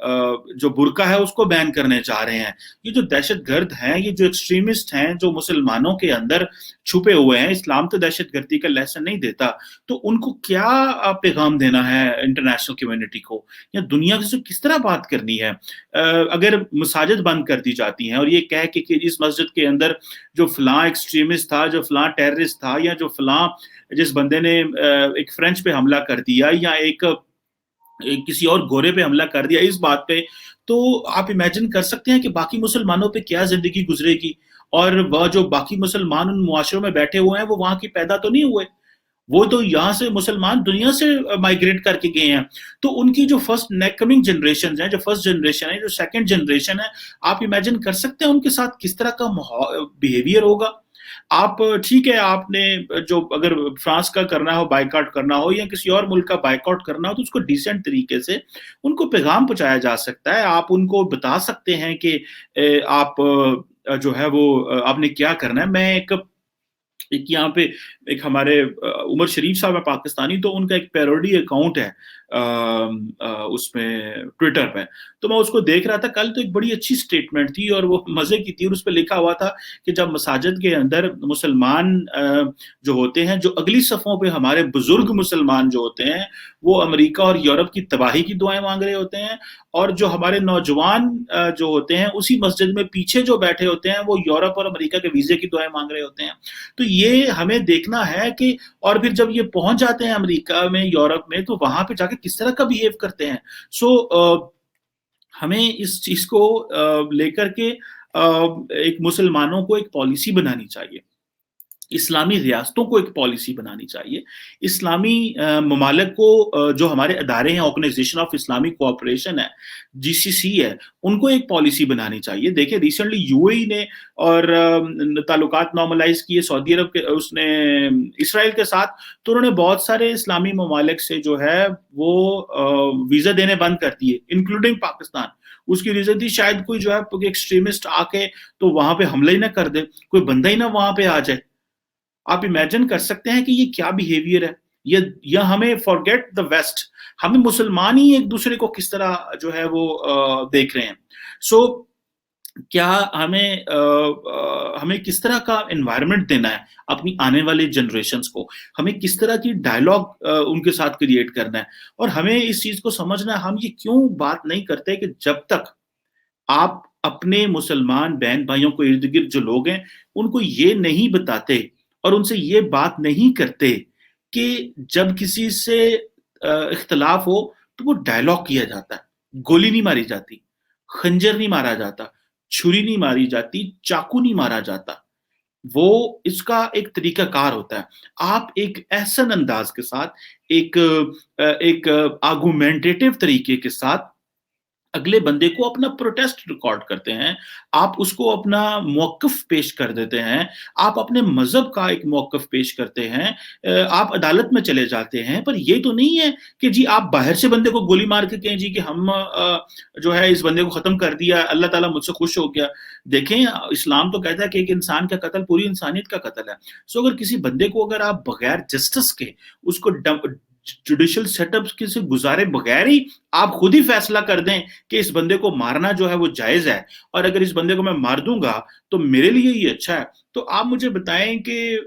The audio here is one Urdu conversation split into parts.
جو برقع ہے اس کو بین کرنے چاہ رہے ہیں. یہ جو دہشت گرد ہیں, یہ جو ایکسٹریمسٹ ہیں, جو مسلمانوں کے اندر چھپے ہوئے ہیں, اسلام تو دہشت گردی کا لیسن نہیں دیتا, تو ان کو کیا پیغام دینا ہے انٹرنیشنل کمیونٹی کو, یا دنیا سے کس طرح بات کرنی ہے؟ اگر مساجد بند کر دی جاتی ہیں اور یہ کہہ کہ اس مسجد کے اندر جو فلاں ایکسٹریمسٹ تھا, جو فلاں ٹیررسٹ تھا, یا جو فلاں جس بندے نے ایک فرینچ پہ حملہ کر دیا, یا ایک کسی اور گورے پہ حملہ کر دیا اس بات پہ, تو آپ امیجن کر سکتے ہیں کہ باقی مسلمانوں پہ کیا زندگی گزرے گی. اور وہ جو باقی مسلمان ان معاشروں میں بیٹھے ہوئے ہیں, وہ وہاں کی پیدا تو نہیں ہوئے, وہ تو یہاں سے مسلمان دنیا سے مائگریٹ کر کے گئے ہیں. تو ان کی جو فرسٹ کمنگ جنریشن ہیں, جو فرسٹ جنریشن ہے, جو سیکنڈ جنریشن ہے, آپ امیجن کر سکتے ہیں ان کے ساتھ کس طرح کا بیہیویئر ہوگا. آپ ٹھیک ہے, آپ نے جو اگر فرانس کا کرنا ہو, بائیکاٹ کرنا ہو, یا کسی اور ملک کا بائیکاٹ کرنا ہو, تو اس کو ڈیسنٹ طریقے سے ان کو پیغام پہنچایا جا سکتا ہے. آپ ان کو بتا سکتے ہیں کہ آپ جو ہے وہ آپ نے کیا کرنا ہے. میں ایک یہاں پہ ایک ہمارے عمر شریف صاحب ہے پاکستانی, تو ان کا ایک پیروڈی اکاؤنٹ ہے اس میں ٹویٹر پہ, تو میں اس کو دیکھ رہا تھا کل, تو ایک بڑی اچھی سٹیٹمنٹ تھی اور وہ مزے کی تھی, اور اس پہ لکھا ہوا تھا کہ جب مساجد کے اندر مسلمان جو ہوتے ہیں, جو اگلی صفوں پہ ہمارے بزرگ مسلمان جو ہوتے ہیں, وہ امریکہ اور یورپ کی تباہی کی دعائیں مانگ رہے ہوتے ہیں, اور جو ہمارے نوجوان جو ہوتے ہیں اسی مسجد میں پیچھے جو بیٹھے ہوتے ہیں, وہ یورپ اور امریکہ کے ویزے کی دعائیں مانگ رہے ہوتے ہیں. تو یہ ہمیں دیکھنا ہے کہ, اور پھر جب یہ پہنچ جاتے ہیں امریکہ میں, یورپ میں, تو وہاں پہ جا کے کس طرح کا بیہیو کرتے ہیں. سو ہمیں اس چیز کو لے کر کے ایک مسلمانوں کو ایک پالیسی بنانی چاہیے, اسلامی ریاستوں کو ایک پالیسی بنانی چاہیے, اسلامی ممالک کو جو ہمارے ادارے ہیں, آرگنائزیشن آف اسلامک کوآپریشن ہے, جی سی سی ہے, ان کو ایک پالیسی بنانی چاہیے. دیکھیں ریسنٹلی یو اے نے اور تعلقات نارملائز کیے سعودی عرب کے, اس نے اسرائیل کے ساتھ, تو انہوں نے بہت سارے اسلامی ممالک سے جو ہے وہ ویزا دینے بند کر دیے, انکلوڈنگ پاکستان. اس کی ریزن تھی شاید کوئی جو ہے ایکسٹریمسٹ آ کے تو وہاں پہ حملہ ہی نہ کر دے, کوئی بندہ ہی نہ وہاں پہ آ جائے. آپ امیجن کر سکتے ہیں کہ یہ کیا بیہیویئر ہے. یا ہمیں فارگیٹ دا ویسٹ, ہمیں مسلمان ہی ایک دوسرے کو کس طرح جو ہے وہ دیکھ رہے ہیں. سو کیا ہمیں کس طرح کا انوائرمنٹ دینا ہے اپنی آنے والے جنریشنز کو, ہمیں کس طرح کی ڈائلاگ ان کے ساتھ کریٹ کرنا ہے. اور ہمیں اس چیز کو سمجھنا ہے, ہم یہ کیوں بات نہیں کرتے کہ جب تک آپ اپنے مسلمان بہن بھائیوں کو ارد گرد جو لوگ ہیں ان کو یہ نہیں بتاتے اور ان سے یہ بات نہیں کرتے کہ جب کسی سے اختلاف ہو تو وہ ڈائلاگ کیا جاتا ہے, گولی نہیں ماری جاتی, خنجر نہیں مارا جاتا, چھری نہیں ماری جاتی, چاقو نہیں مارا جاتا. وہ اس کا ایک طریقہ کار ہوتا ہے. آپ ایک احسن انداز کے ساتھ, ایک آرگومنٹیٹیو طریقے کے ساتھ اگلے بندے کو اپنا پروٹیسٹ ریکارڈ کرتے ہیں, آپ اس کو اپنا موقف پیش کر دیتے ہیں, آپ اپنے مذہب کا ایک موقف پیش کرتے ہیں, آپ عدالت میں چلے جاتے ہیں. پر یہ تو نہیں ہے کہ جی آپ باہر سے بندے کو گولی مار کے کہیں جی کہ ہم جو ہے اس بندے کو ختم کر دیا, اللہ تعالیٰ مجھ سے خوش ہو گیا. دیکھیں اسلام تو کہتا ہے کہ ایک انسان کا قتل پوری انسانیت کا قتل ہے. سو اگر کسی بندے کو اگر آپ بغیر جسٹس کے, اس کو جوڈیشل سیٹ اپ کے سے گزارے بغیر ہی آپ خود ہی فیصلہ کر دیں کہ اس بندے کو مارنا جو ہے وہ جائز ہے, اور اگر اس بندے کو میں مار دوں گا تو میرے لیے یہ اچھا ہے, تو آپ مجھے بتائیں کہ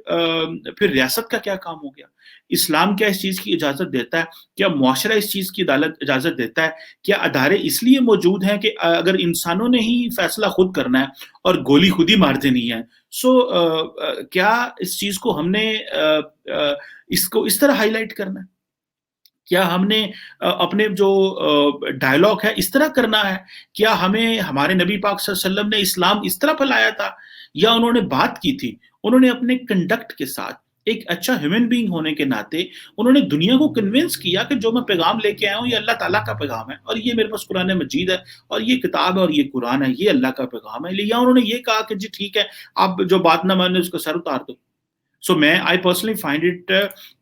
پھر ریاست کا کیا کام ہو گیا؟ اسلام کیا اس چیز کی اجازت دیتا ہے؟ کیا معاشرہ اس چیز کی اجازت دیتا ہے؟ کیا ادارے اس لیے موجود ہیں کہ اگر انسانوں نے ہی فیصلہ خود کرنا ہے اور گولی خود ہی مار دینی ہے, سو کیا اس چیز کو ہم نے اس کو اس طرح ہائی لائٹ کرنا ہے؟ کیا ہم نے اپنے جو ڈائلاگ ہے اس طرح کرنا ہے؟ کیا ہمیں ہمارے نبی پاک صلی اللہ علیہ وسلم نے اسلام اس طرح پھیلایا تھا, یا انہوں نے بات کی تھی, انہوں نے اپنے کنڈکٹ کے ساتھ ایک اچھا ہیومن بینگ ہونے کے ناطے انہوں نے دنیا کو کنونس کیا کہ جو میں پیغام لے کے آیا ہوں یہ اللہ تعالیٰ کا پیغام ہے, اور یہ میرے پاس قرآن مجید ہے, اور یہ کتاب ہے, اور یہ قرآن ہے, یہ اللہ کا پیغام ہے. یا انہوں نے یہ کہا کہ جی ٹھیک ہے, آپ جو بات نہ مانے اس کو سر اتار دو. سو میں آئی پرسنلی فائنڈ اٹ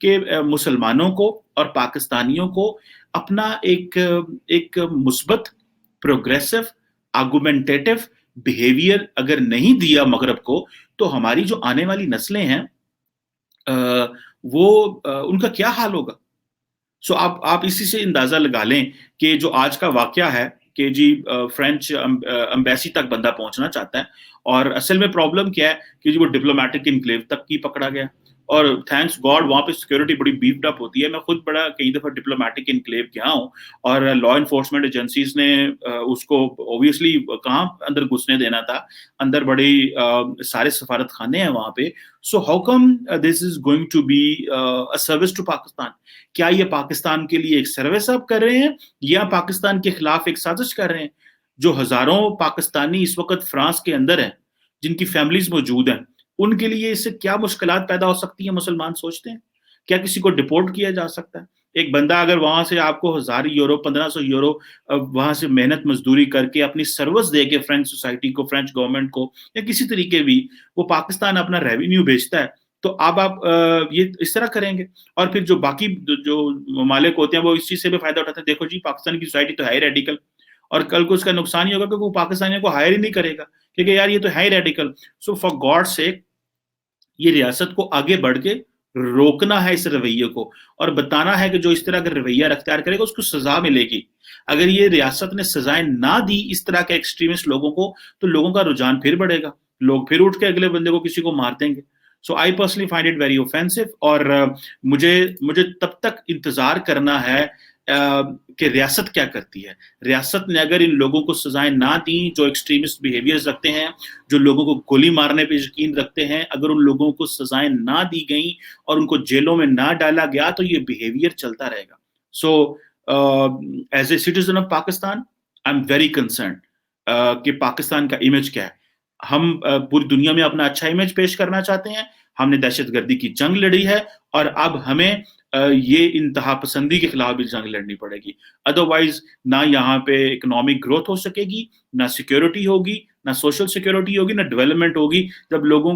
کہ مسلمانوں کو اور پاکستانیوں کو اپنا ایک مثبت, پروگریسو, آرگومنٹیٹو بیہیویئر اگر نہیں دیا مغرب کو, تو ہماری جو آنے والی نسلیں ہیں وہ ان کا کیا حال ہوگا. سو آپ اسی سے اندازہ لگا لیں کہ جو آج کا واقعہ ہے کہ جی فرینچ امبیسی تک بندہ پہنچنا چاہتا ہے، اور اصل میں پرابلم کیا ہے کہ جی وہ ڈپلومیٹک انکلیو تک کی پکڑا گیا، اور تھینکس گاڈ وہاں پہ سیکورٹی بڑی بیفڈ اپ ہوتی ہے. میں خود بڑا کئی دفعہ ڈپلومیٹک انکلیو گیا ہوں، اور لا انفورسمنٹ ایجنسیز نے اس کو اوبیسلی کہاں اندر گھسنے دینا تھا، اندر بڑی سارے سفارت خانے ہیں وہاں پہ. So how come this is going to be service to Pakistan? کیا یہ پاکستان کے لیے ایک سروس آپ کر رہے ہیں، یا پاکستان کے خلاف ایک سازش کر رہے ہیں؟ جو ہزاروں پاکستانی اس وقت فرانس کے اندر ہیں، جن کی فیملیز موجود ہیں، ان کے لیے اس سے کیا مشکلات پیدا ہو سکتی ہیں مسلمان سوچتے ہیں؟ کیا کسی کو ڈپورٹ کیا جا سکتا ہے؟ ایک بندہ اگر وہاں سے آپ کو 1000 یورو 1500 یورو وہاں سے محنت مزدوری کر کے اپنی سروس دے کے فرینچ سوسائٹی کو، فرینچ گورنمنٹ کو، یا کسی طریقے بھی وہ پاکستان اپنا ریونیو بھیجتا ہے، تو اب آپ یہ اس طرح کریں گے؟ اور پھر جو باقی جو ممالک ہوتے ہیں وہ اس چیز سے بھی فائدہ اٹھاتے ہیں، دیکھو جی پاکستان کی سوسائٹی تو ہے ہی ریڈیکل، اور کل کو اس کا نقصان ہی ہوگا کہ وہ پاکستانیوں کو ہائر ہی نہیں کرے گا، کیونکہ یار یہ تو ہے ہی ریڈیکل. سو فار گاڈ سیک یہ ریاست کو آگے بڑھ کے روکنا ہے اس رویے کو، اور بتانا ہے کہ جو اس طرح کا رویہ اختیار کرے گا اس کو سزا ملے گی. اگر یہ ریاست نے سزائیں نہ دی اس طرح کے ایکسٹریمسٹ لوگوں کو، تو لوگوں کا رجحان پھر بڑھے گا، لوگ پھر اٹھ کے اگلے بندے کو کسی کو مار دیں گے. So I personally find it very offensive, اور مجھے تب تک انتظار کرنا ہے کہ ریاست کیا کرتی ہے. ریاست نے اگر ان لوگوں کو سزائیں نہ دیں جو ایکسٹریمسٹ بیہیویئرز رکھتے ہیں، جو لوگوں کو گولی مارنے پہ یقین رکھتے ہیں، اگر ان لوگوں کو سزائیں نہ دی گئیں اور ان کو جیلوں میں نہ ڈالا گیا، تو یہ بیہیویئر چلتا رہے گا. So as a citizen of Pakistan I am very concerned کہ پاکستان کا امیج کیا ہے. ہم پوری دنیا میں اپنا اچھا امیج پیش کرنا چاہتے ہیں، ہم نے دہشت گردی کی جنگ لڑی ہے، اور اب ہمیں یہ انتہا پسندی کے خلاف بھی جنگ لڑنی پڑے گی. ادروائز نہ یہاں پہ اکنامک گروتھ ہو سکے گی، نہ سیکیورٹی ہوگی، نہ سوشل سیکیورٹی ہوگی، نہ ڈیولپمنٹ ہوگی. جب لوگوں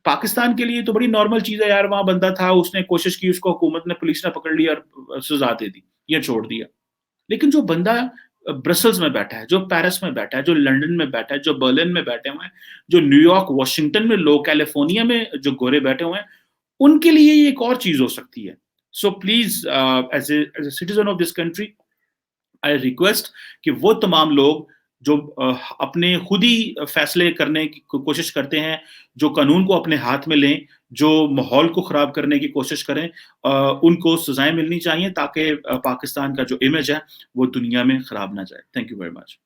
پاکستان کے لیے تو بڑی نارمل چیز ہے یار، وہاں بندہ تھا، اس نے کوشش کی، اس کو حکومت نے، پولیس نے پکڑ لیا اور سزا دے دی یا چھوڑ دیا. لیکن جو بندہ برسلز میں بیٹھا ہے، جو پیرس میں بیٹھا ہے، جو لنڈن میں بیٹھا ہے، جو برلن میں بیٹھے ہوئے ہیں، جو نیو یارک، واشنگٹن میں لوگ، کیلیفورنیا میں جو گورے بیٹھے ہوئے ہیں، ان کے لیے یہ ایک اور چیز ہو سکتی ہے. So please as a citizen of this country I request کہ وہ تمام لوگ جو اپنے خود ہی فیصلے کرنے کی کوشش کرتے ہیں، جو قانون کو اپنے ہاتھ میں لیں، جو ماحول کو خراب کرنے کی کوشش کریں، ان کو سزائیں ملنی چاہیے تاکہ پاکستان کا جو امیج ہے وہ دنیا میں خراب نہ جائے. Thank you very much.